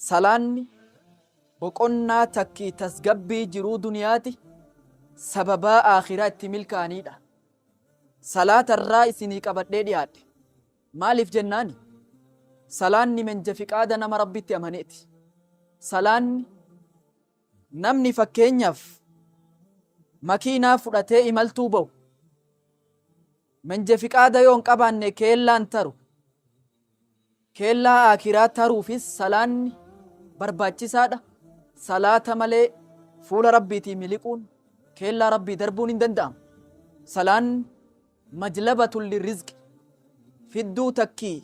salaanni boqonnaa takkii tasgabbii jiruu duniyaati sababaa akhiraa itti milkaaniidha. Salaatarraa isinii qabadhee dhiyaadhe. Maaliif jennaani? Salaanni menjafiqaada nama rabbitti amaneeti. Salaanni namni fakkeenyaaf makiinaa fudhatee imaltuu ba'u menjafiqaada yoo hin qabaanne keellaan taru. Keellaa akhiraa taruufis salaanni barbaachisaadha. Salaata malee fuula rabbiitii miliquun keellaa rabbii darbuun hin danda'amu. Salaanni majlabatul lirrizqi fidduu takkii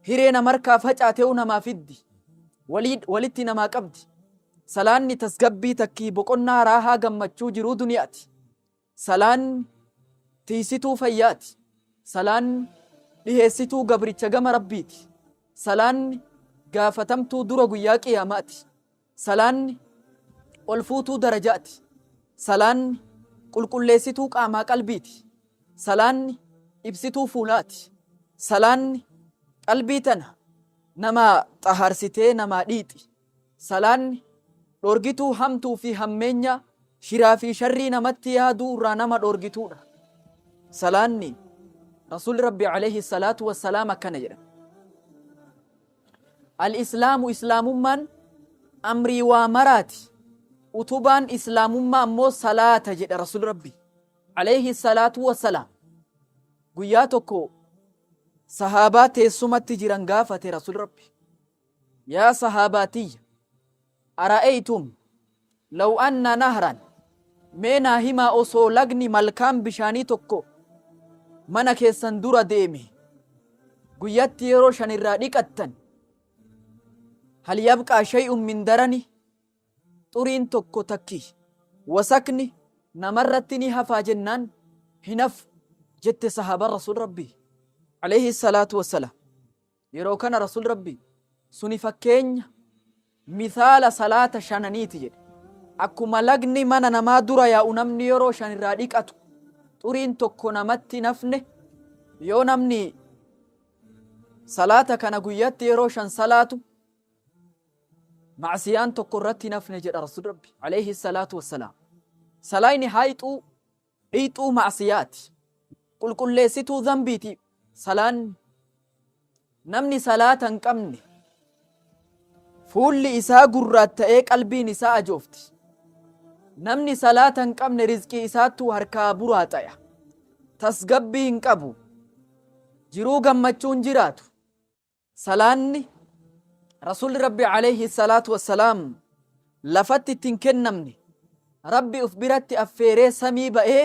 hiree namarkaa facaate'uu namaa fiddi walitti namaa qabdi. Salaanni tasgabbii takkii boqonnaa raahaa gammachuu jiruu duniyaati. Salaanni tiisituu fayyaati. Salaanni dhiheessituu gabricha gama rabbiiti. Salaanni gaafatamtuu dura guyyaa qiyaamaati. Salaanni ol fuutuu darajaati. Salaanni qulqulleessituu qaamaa qalbiiti. Salaanni ibsituu fuulaati. Salaanni qalbii tana namaa xahaarsitee namaa dhiixi. Salaanni dhorgituu hamtuu fi hammeenya shiraa fi sharrii namatti yaaduu irraa nama dhorgituudha. Salaanni Rasuul Rabbi alayhi salaatu wassalaam akkana jedha. Al-islaamu islaamummaan amrii waa maraati. Utubaan islaamummaa ammoo salaata jedha Rasuul Rabbi alayhi salaatu wassalaam. Guyyaa tokko sahaabaa teessumatti jiran gaafate Rasuul Rabbi. Yaa sahaabaatiyya ara'aytum law anna nahran meenaa himaa osoo lagni malkaan bishaanii tokko mana keessan dura deeme guyyatti yeroo shanirraa dhiqattan hal yabqaa shay'un min darani xuriin tokko takki wasakni namarratti ni hafaa jennaan hinaf jette sahaabaan Rasuul Rabbi alayhi salaatu wassalaam. Yeroo kana Rasuul Rabbi suni fakkeenya mithaala salaata shananiiti jedhe. Akkuma lagni mana namaa dura yaa'u namni yeroo shanirraa dhiqatu xuriin tokko namatti nafne yoo namni salaata kana guyyatti yeroo shan salaatu macsiyaan tokko irratti nafne jedha Rasuul Rabbi alayhi salaatu wassalaam. Salaayni haayixuu dhiixuu macsiyaati. Qulqulleessituu zambiiti. Salaanni namni salaata hin qabne fuulli isaa gurraatta'ee qalbiin isaa ajoofti. Namni salaata hin qabne rizqii isaattuu harkaa buraaxaya. Tasgabbii hin qabu. Jiruu gammachuun jiraatu. Salaanni Rasuul Rabbi alayhi salaatu wassalaam lafatti ittiin kennamne Rabbi uf biratti affeeree samii ba'ee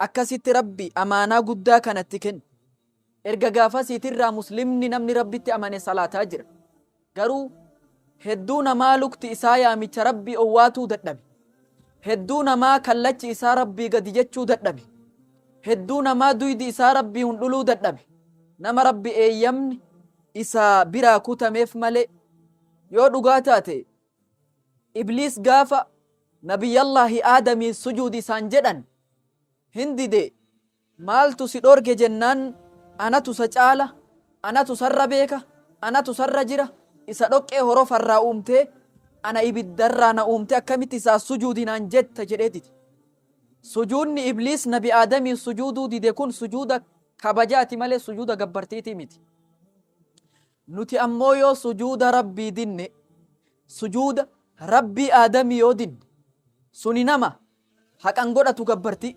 akkasitti Rabbi amaanaa guddaa kanatti kenne. Erga gaafasiitirraa muslimni namni Rabbitti amane salaataa jira. Garuu hedduu namaa lukti isaa yaamicha Rabbii owwaatuu dadhabe. Hedduu namaa kallachi isaa Rabbii gadi jechuu dadhabe. Hedduu namaa duydi isaa Rabbii hundhuluu dadhabe. Nama Rabbi eeyyamni isaa biraa kutameef malee yoo dhugaa taate Ibliis gaafa Nabiyyallaahi Aadamii sujuudi isaan jedhan hindide maaltu si dhorge jennaan anatu sa caala, anatu sarra beeka, anatu sarra jira, isa dhoqqee horofarraa uumtee ana ibiddarraa na uumte akkamitti isaa sujuudinaan jetta jedheetiti. Sujuudni Ibliis Nabi Aadamii sujuuduu dide kun sujuuda kabajaati malee sujuuda gabbartiitii miti. Nuti ammoo yoo sujuuda Rabbii dinne, sujuuda Rabbii Aadamii yoo dinne, suni nama haqan godhatu gabbartii.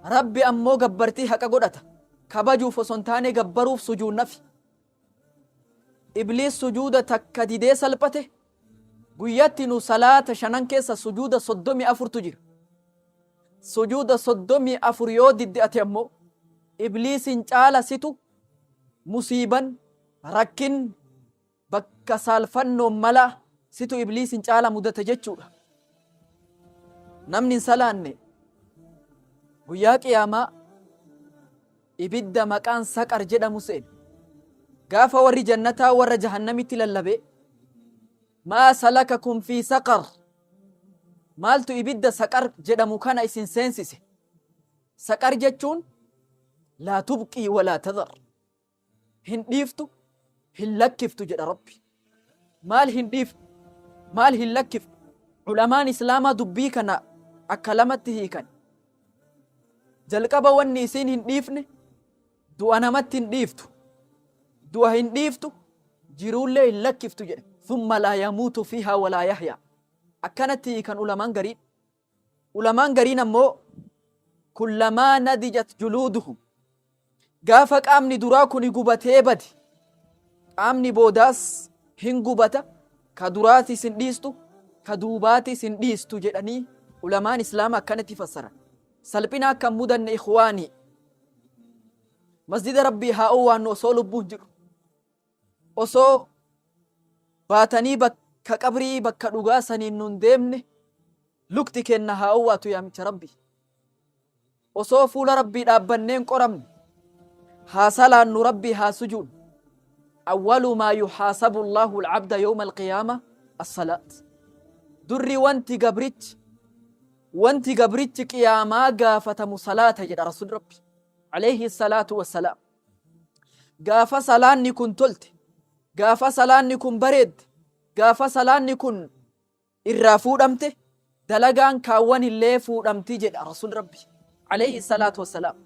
Rabbi ammoo gabbartii haqa godhata. Kabajuuf osoo hin taane gabbaruuf sujuudnafi. Ibliis sujuuda takka didee salphate guyyatti nu salaata shanan keessa sujuuda 34tu jira. Sujuuda 34 yoo didde ati ammoo Ibliisin caala situ musiiban rakkin bakka saalfannoon mala situ Ibliisin caala mudata jechuudha. Namni hin salaanne guyyaa qiyaamaa ibidda maqaan saqar jedhamu seena. Gaafa warri jannataa warra jahannamitti lallabe maa salakakum fi saqar maaltu ibidda saqar jedhamu kana isin seensise? Saqar jechuun laa tubqii walaa tadhar hin dhiiftu hin lakkiftu jedha Rabbi. maal hin dhiif maal hin lakkif ulamaan islaamaa dubbii kana akka lamatti hiikan. Jalqaba wanni isiin hin dhiifne du'a namatti hin dhiiftu, du'a hin dhiiftu jiruullee hin lakkiftu jedhe. Thumma laa yamuutu fiihaa walaa yahyaa. Akkanatti hiikan ulamaan gariin. Ulamaan gariin ammoo kullamaa nadijat juluuduhum, gaafa qaamni duraa kun gubatee badi qaamni boodaas hin gubata, ka duraatis hin dhiistu ka duubaatis hin dhiistu jedhanii ulamaan islaama akkanatti fassaran. Salphina akka hin mudanne ikhwaanii, masjida rabbii haa owwaannu osoo lubbuun jiru, osoo baatanii bakka qabrii bakka dhugaa saniin nun deemne lukti kenna haa owwaatu yaamicha rabbii. Osoo fuula rabbii dhaabbanneen qoramne haa salaannu rabbii haa sujuun. awwalu maa yuhaasabu Allahu al-abda yawma al-qiyaama as-salaat. Durri wanti gabrichi qiyaamaa gaafatamu salaata jedha rasuul rabbi alayhi salaatu wassalaam. Gaafa salaanni kun tolte, gaafa salaanni kun bareedde, gaafa salaanni kun irraa fuudhamte, dalagaan kaawwan illee fuudhamti jedha rasuul rabbi alayhi salaatu wassalaam.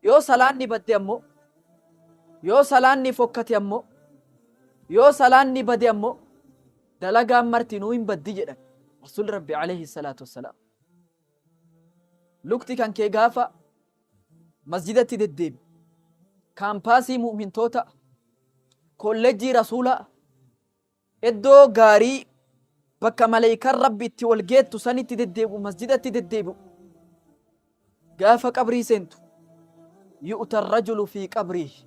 Yoo salaanni badde ammoo, yoo salaanni fokkate ammoo, yoo salaanni bade ammoo dalagaan martinuu hin baddi jedhan rasuul rabbi alayhi salaatu wassalaam. Lukti kan kee gaafa masjidatti deddeebi, kaampaasii mu'mintoota, kolleejjii rasuulaa, iddoo gaarii bakka malaayikaan rabbi itti wal geettu sanitti deddeebi'u, masjidatti deddeebi'u, gaafa qabrii seentu yu'ta rajulu fi qabrihi,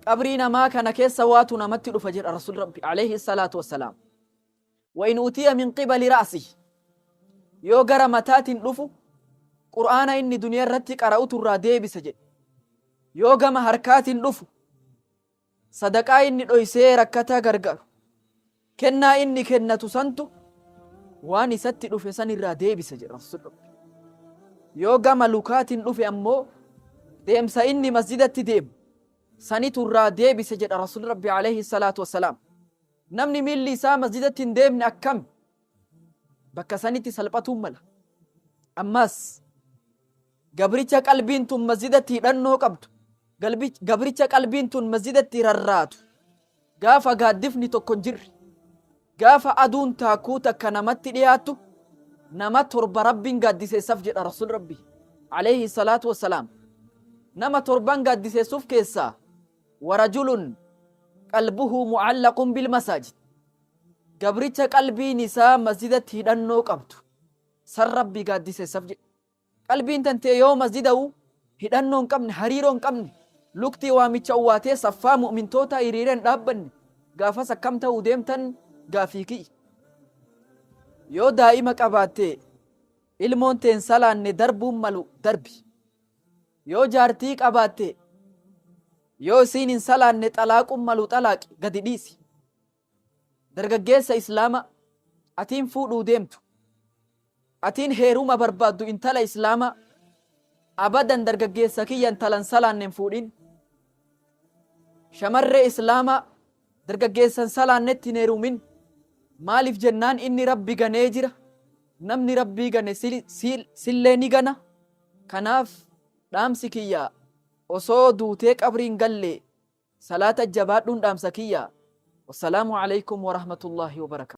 qabrii namaa kana keessa waatu namatti dhufa jedha rasuul rabbi alayhi salaatu wassalaam. Wa in utiya min qibali ra'sihi, yoo gara mataatiin dhufu qur'aana inni duniyaa irratti qara'utu irraa deebisa jedhe. Yoo gama harkaatiin dhufu sadaqaa inni dhoysee rakkataa gargaaru, kennaa inni kennatu santu waan isatti dhufe san irraa deebisa jedha rasuul rabbi. Yoo gama lukaatiin dhufe ammoo deemsa inni masjidatti deemu sanitu irraa deebisa jedha rasuul rabbi alayhi salaatu wassalaam. Namni miilli isaa masjidatti hin deemne akkam bakka sanitti salphatuun mala. Ammas gabricha qalbiin tun masjidatti hidhannoo qabdu, gabricha qalbiin tun masjidatti rarraatu, gaafa gaaddifni tokko hin jirre, gaafa aduun taakuu takka namatti dhiyaattu nama 7 rabbiin gaaddiseessaaf jedha rasuul rabbi alayhi salaatu wassalaam. Nama 7 gaaddiseessuuf keessaa warajulun qalbuhu mu'allaqun bil masaajid, gabricha qalbiin isaa masjidatti hidhannoo qabdu san rabbii gaaddiseessaaf jedha. Qalbiin tantee yoo masjida'u hidhannoo hin qabne, hariiroo hin qabne, luktii waamicha uwwaatee saffaa mu'mintoota hiriireen dhaabbanne gaafas akkam ta'uu deemtan gaafii kiyya. Yoo daa'ima qabaattee ilmoon teen salaanne darbuun malu darbi. Yoo jaartii qabaattee yoo isiin hin salaanne xalaaquun malu xalaaqi gadi dhiisi. Dargaggeessa islaama atiin fuudhuu deemtu, atiin heeruma barbaaddu intala islaama, abadan dargaggeessa kiyya intalan salaanne fuudhin. Shamarree islaama dargaggeessan salaannetti hin heerumin. Maaliif jennaan inni rabbi ganee jira, namni rabbii gane sillee ni gana. Kanaaf dhaamsi kiyya osoo duutee qabriin galle salaata jabaadhuun dhaamsa kiyya. Wassalaamu alaykum wa rahmatullahi wa barakaatuh.